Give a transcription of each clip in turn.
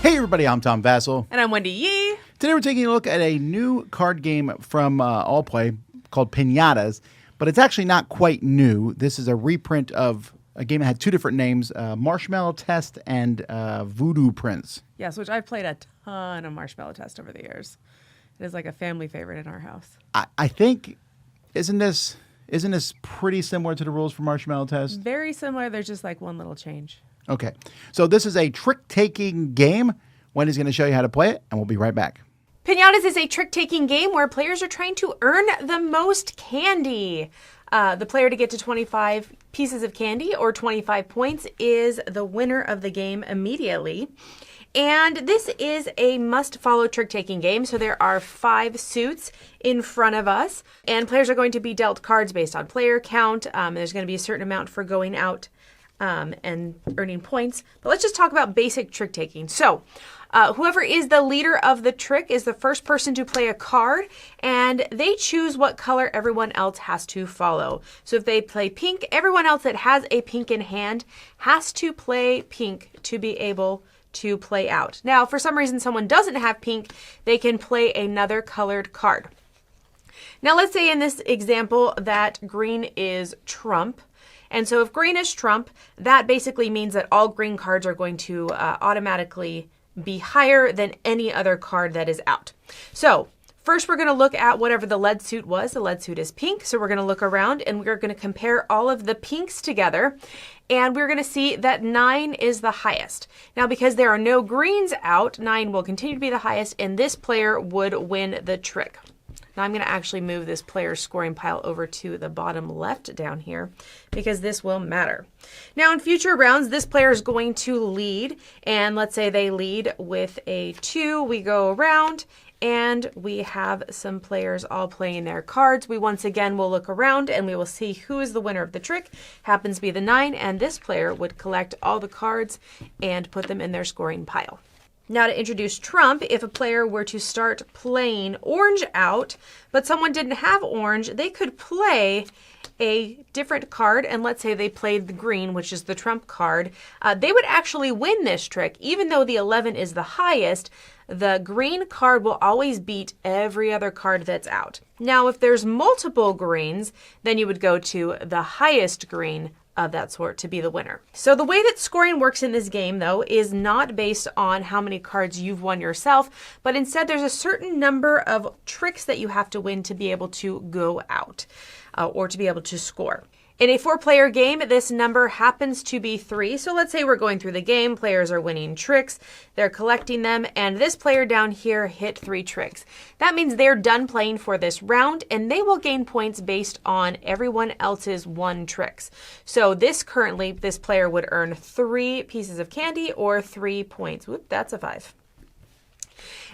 Hey everybody, I'm Tom Vasel. And I'm Wendy Yi. Today we're taking a look at a new card game from Allplay called Piñatas, but it's actually not quite new. This is a reprint of a game that had two different names, Marshmallow Test and Voodoo Prince. Yes, which I've played a ton of Marshmallow Test over the years. It is like a family favorite in our house. I think, isn't this pretty similar to the rules for Marshmallow Test? Very similar. There's just like one little change. Okay, so this is a trick-taking game. Wendy's going to show you how to play it, and we'll be right back. Piñatas is a trick-taking game where players are trying to earn the most candy. The player to get to 25 pieces of candy or 25 points is the winner of the game immediately. And this is a must-follow trick-taking game, so there are 5 suits in front of us, and players are going to be dealt cards based on player count. There's going to be a certain amount for going out and earning points. But let's just talk about basic trick-taking. So whoever is the leader of the trick is the first person to play a card, and they choose what color everyone else has to follow. So if they play pink, everyone else that has a pink in hand has to play pink to be able to play out. Now, if for some reason someone doesn't have pink, they can play another colored card. Now, let's say in this example that green is trump. And so if green is trump, that basically means that all green cards are going to automatically be higher than any other card that is out. So first we're going to look at whatever the lead suit was. The lead suit is pink. So we're going to look around and we're going to compare all of the pinks together. And we're going to see that 9 is the highest. Now, because there are no greens out, 9 will continue to be the highest, and this player would win the trick. Now I'm going to actually move this player's scoring pile over to the bottom left down here because this will matter. Now in future rounds, this player is going to lead, and let's say they lead with a 2. We go around and we have some players all playing their cards. We once again will look around and we will see who is the winner of the trick. Happens to be the 9, and this player would collect all the cards and put them in their scoring pile. Now to introduce trump, if a player were to start playing orange out, but someone didn't have orange, they could play a different card, and let's say they played the green, which is the trump card. They would actually win this trick. Even though the 11 is the highest, the green card will always beat every other card that's out. Now, if there's multiple greens, then you would go to the highest green of that sort to be the winner. So the way that scoring works in this game, though, is not based on how many cards you've won yourself, but instead there's a certain number of tricks that you have to win to be able to go out or to be able to score. In a 4-player game, this number happens to be 3. So let's say we're going through the game, players are winning tricks, they're collecting them, and this player down here hit 3 tricks. That means they're done playing for this round, and they will gain points based on everyone else's 1 tricks. So this player would earn 3 pieces of candy or 3 points. Whoop, that's a 5.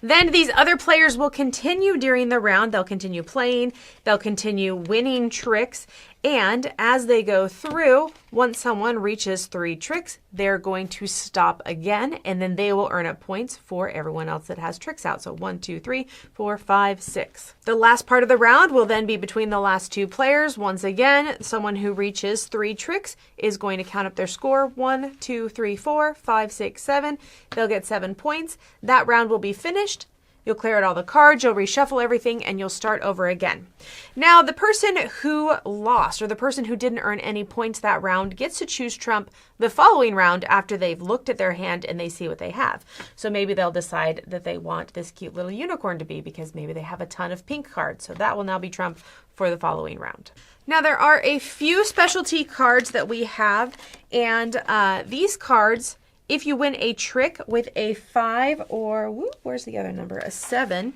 Then these other players will continue during the round. They'll continue playing. They'll continue winning tricks. And as they go through, once someone reaches 3 tricks, they're going to stop again, and then they will earn up points for everyone else that has tricks out. So 1, 2, 3, 4, 5, 6. The last part of the round will then be between the last 2 players. Once again, someone who reaches 3 tricks is going to count up their score. 1, 2, 3, 4, 5, 6, 7. They'll get 7 points. That round will be finished. You'll clear out all the cards, you'll reshuffle everything, and you'll start over again. Now, the person who lost, or the person who didn't earn any points that round, gets to choose trump the following round after they've looked at their hand and they see what they have. So maybe they'll decide that they want this cute little unicorn to be because maybe they have a ton of pink cards. So that will now be trump for the following round. Now, there are a few specialty cards that we have, and these cards, if you win a trick with a 5 or, where's the other number, a 7,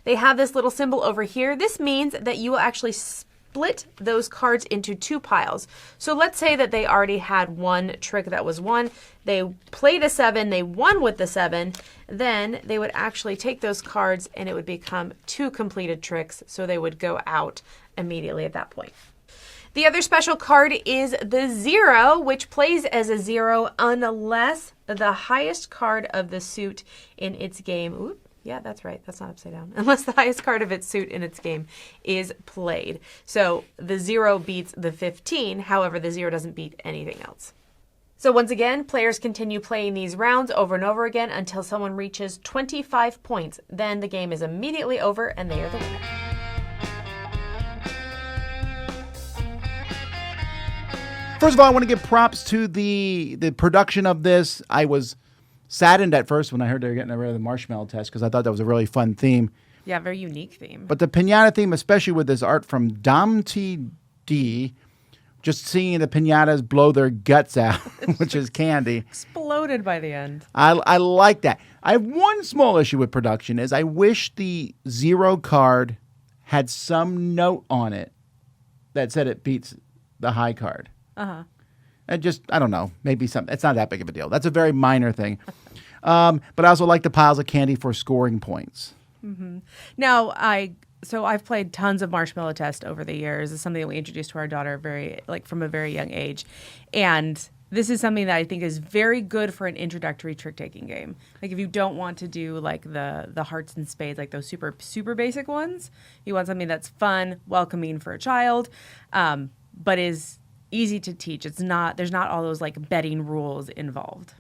they have this little symbol over here. This means that you will actually split those cards into 2 piles. So let's say that they already had 1 trick that was 1. They played a 7, they won with the 7, then they would actually take those cards and it would become 2 completed tricks. So they would go out immediately at that point. The other special card is the 0, which plays as a 0 unless the highest card of the suit in its game, yeah, that's right, that's not upside down, unless the highest card of its suit in its game is played. So the 0 beats the 15, however, the 0 doesn't beat anything else. So once again, players continue playing these rounds over and over again until someone reaches 25 points. Then the game is immediately over and they are the winner. First of all, I want to give props to the production of this. I was saddened at first when I heard they were getting rid of the Marshmallow test because I thought that was a really fun theme. Yeah, very unique theme. But the Piñata theme, especially with this art from Dom TD, just seeing the piñatas blow their guts out, which is candy. Exploded by the end. I like that. I have one small issue with production is I wish the 0 card had some note on it that said it beats the high card. Uh-huh. I don't know, maybe something. It's not that big of a deal. That's a very minor thing. But I also like the piles of candy for scoring points. Mm-hmm. Now, I've played tons of Marshmallow Test over the years. It's something that we introduced to our daughter from a very young age. And this is something that I think is very good for an introductory trick-taking game. Like if you don't want to do like the hearts and spades, like those super, super basic ones, you want something that's fun, welcoming for a child, but is easy to teach. There's not all those like betting rules involved.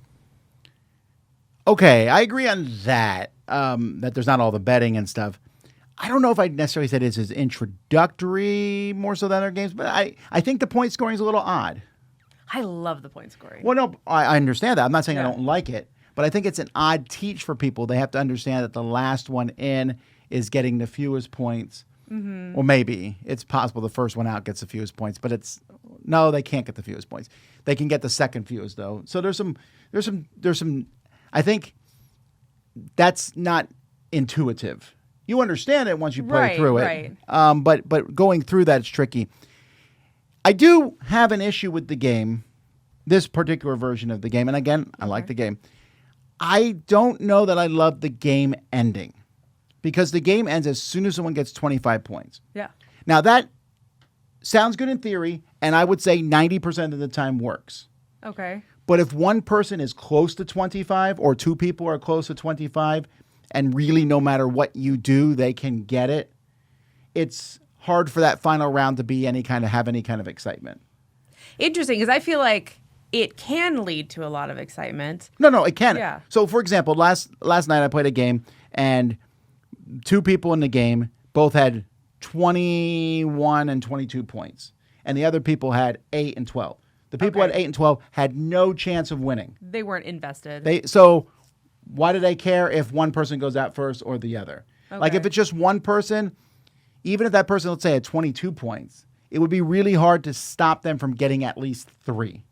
Okay, I agree on that, that there's not all the betting and stuff. I don't know if I'd necessarily say this is introductory more so than other games, but I think the point scoring is a little odd. I love the point scoring. Well, no, I understand that. I'm not saying Yeah. I don't like it, but I think it's an odd teach for people. They have to understand that the last one in is getting the fewest points. Mm-hmm. Or maybe it's possible the first one out gets the fewest points, but no, they can't get the fewest points. They can get the second fewest though. So there's some. I think that's not intuitive. You understand it once you play through it, right. But going through that's tricky. I do have an issue with the game, this particular version of the game, and again, I like the game. I don't know that I love the game ending because the game ends as soon as someone gets 25 points. Yeah. Now that sounds good in theory, and I would say 90% of the time works. Okay. But if one person is close to 25 or two people are close to 25 and really no matter what you do, they can get it, it's hard for that final round to be have any kind of excitement. Interesting, because I feel like it can lead to a lot of excitement. No, it can. Yeah. So, for example, last night I played a game and two people in the game both had 21 and 22 points. And the other people had 8 and 12. The people at 8 and 12 had no chance of winning. They weren't invested. So why do they care if one person goes out first or the other? Okay. Like if it's just one person, even if that person, let's say, had 22 points, it would be really hard to stop them from getting at least 3.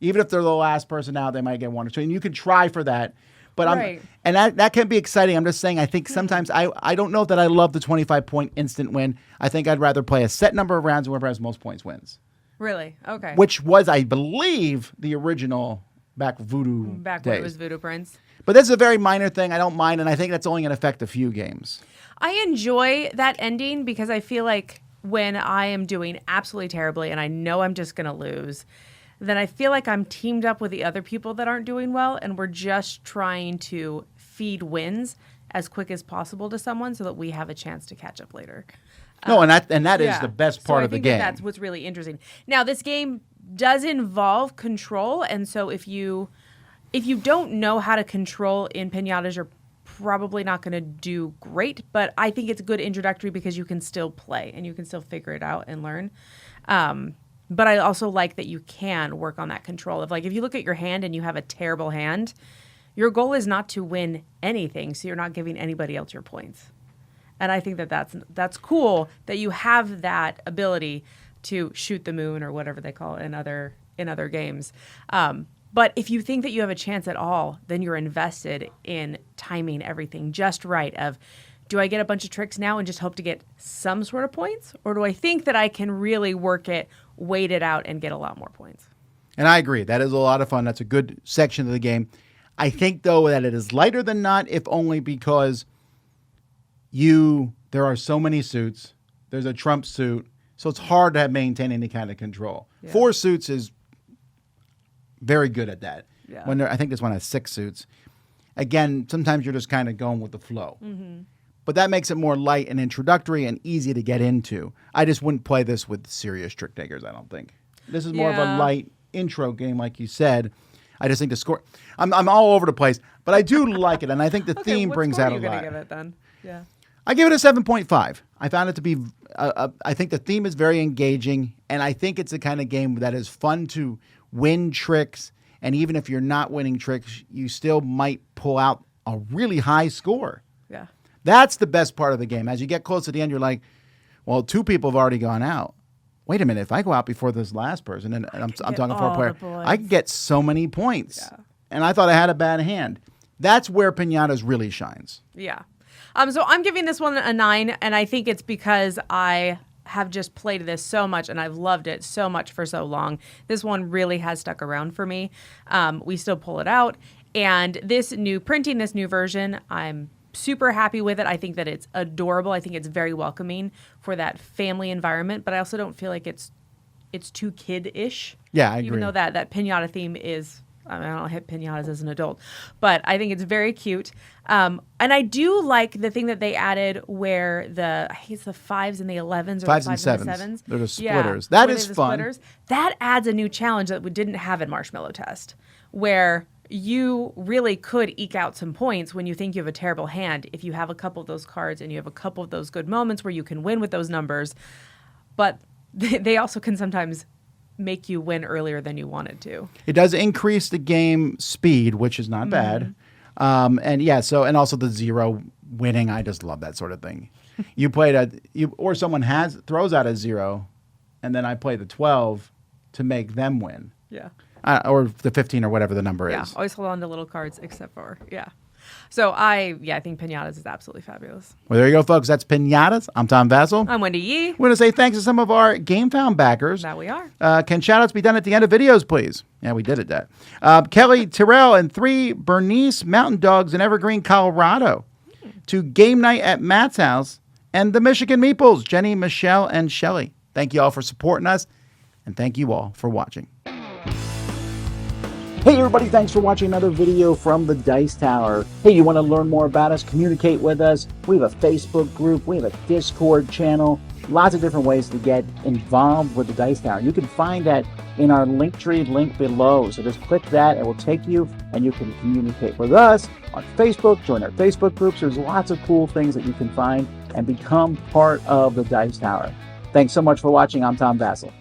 Even if they're the last person out, they might get 1 or 2. And you can try for that. But that can be exciting. I'm just saying I think sometimes I don't know that I love the 25-point instant win. I think I'd rather play a set number of rounds and whoever has most points wins. Really? Okay. Which was, I believe, the original Voodoo Back days. when it was Voodoo Prince. But this is a very minor thing. I don't mind, and I think that's only going to affect a few games. I enjoy that ending because I feel like when I am doing absolutely terribly and I know I'm just going to lose, then I feel like I'm teamed up with the other people that aren't doing well, and we're just trying to feed wins as quick as possible to someone so that we have a chance to catch up later. No, and that is the best part of the game. That's what's really interesting. Now, this game does involve control, and so if you don't know how to control in piñatas, you're probably not going to do great. But I think it's a good introductory because you can still play and you can still figure it out and learn. But I also like that you can work on that control of, like, if you look at your hand and you have a terrible hand, your goal is not to win anything, so you're not giving anybody else your points. And I think that's cool that you have that ability to shoot the moon or whatever they call it in other games. But if you think that you have a chance at all, then you're invested in timing everything just right. Of, do I get a bunch of tricks now and just hope to get some sort of points, or do I think that I can really work it, wait it out, and get a lot more points? And I agree. That is a lot of fun. That's a good section of the game. I think, though, that it is lighter than not, if only because there are so many suits. There's a trump suit. So it's hard to maintain any kind of control. Yeah. 4 suits is very good at that. Yeah. I think this one has 6 suits. Again, sometimes you're just kind of going with the flow. Mm-hmm. But that makes it more light and introductory and easy to get into. I just wouldn't play this with serious trick takers, I don't think. This is more of a light, intro game, like you said. I just think the score. I'm all over the place, but I do like it, and I think the theme brings out a lot. What score are you gonna give it then? Yeah. I give it a 7.5. I found it to be. I think the theme is very engaging, and I think it's the kind of game that is fun to win tricks. And even if you're not winning tricks, you still might pull out a really high score. Yeah. That's the best part of the game. As you get close to the end, you're like, well, 2 people have already gone out. Wait a minute. If I go out before this last person, and I'm talking 4-player, I can get so many points. Yeah. And I thought I had a bad hand. That's where Piñatas really shines. Yeah. So I'm giving this one a 9, and I think it's because I have just played this so much and I've loved it so much for so long. This one really has stuck around for me. We still pull it out. And this new version, I'm super happy with it. I think that it's adorable. I think it's very welcoming for that family environment, but I also don't feel like it's too kid-ish. Yeah, I agree. Even though that Piñata theme is, I don't hit piñatas as an adult, but I think it's very cute. And I do like the thing that they added where I think it's the 5s and the 11s or 5s the 5s and and the 7s. 7s. They're the splitters. Yeah, That where is they're the fun. Splitters. That adds a new challenge that we didn't have in Marshmallow Test, where you really could eke out some points when you think you have a terrible hand if you have a couple of those cards and you have a couple of those good moments where you can win with those numbers. But they also can sometimes make you win earlier than you wanted to. It does increase the game speed, which is not bad. And also the 0 winning. I just love that sort of thing. You played or someone throws out a 0, and then I play the 12 to make them win. Yeah. Or the 15 or whatever the number Yeah, is. always hold on to little cards except for, yeah. So I think Piñatas is absolutely fabulous. Well, there you go, folks. That's Piñatas. I'm Tom Vasel. I'm Wendy Yi. We want to say thanks to some of our GameFound backers. That we are. Can shout-outs be done at the end of videos, please? Yeah, we did it, that. Kelly Terrell and 3 Bernice Mountain Dogs in Evergreen, Colorado. To Game Night at Matt's house. And the Michigan Meeples, Jenny, Michelle, and Shelly. Thank you all for supporting us. And thank you all for watching. Hey everybody, thanks for watching another video from the Dice Tower. Hey, you want to learn more about us, communicate with us? We have a Facebook group, we have a Discord channel, lots of different ways to get involved with the Dice Tower. You can find that in our Linktree link below. So just click that, it will take you and you can communicate with us on Facebook, join our Facebook groups. There's lots of cool things that you can find and become part of the Dice Tower. Thanks so much for watching. I'm Tom Vasel.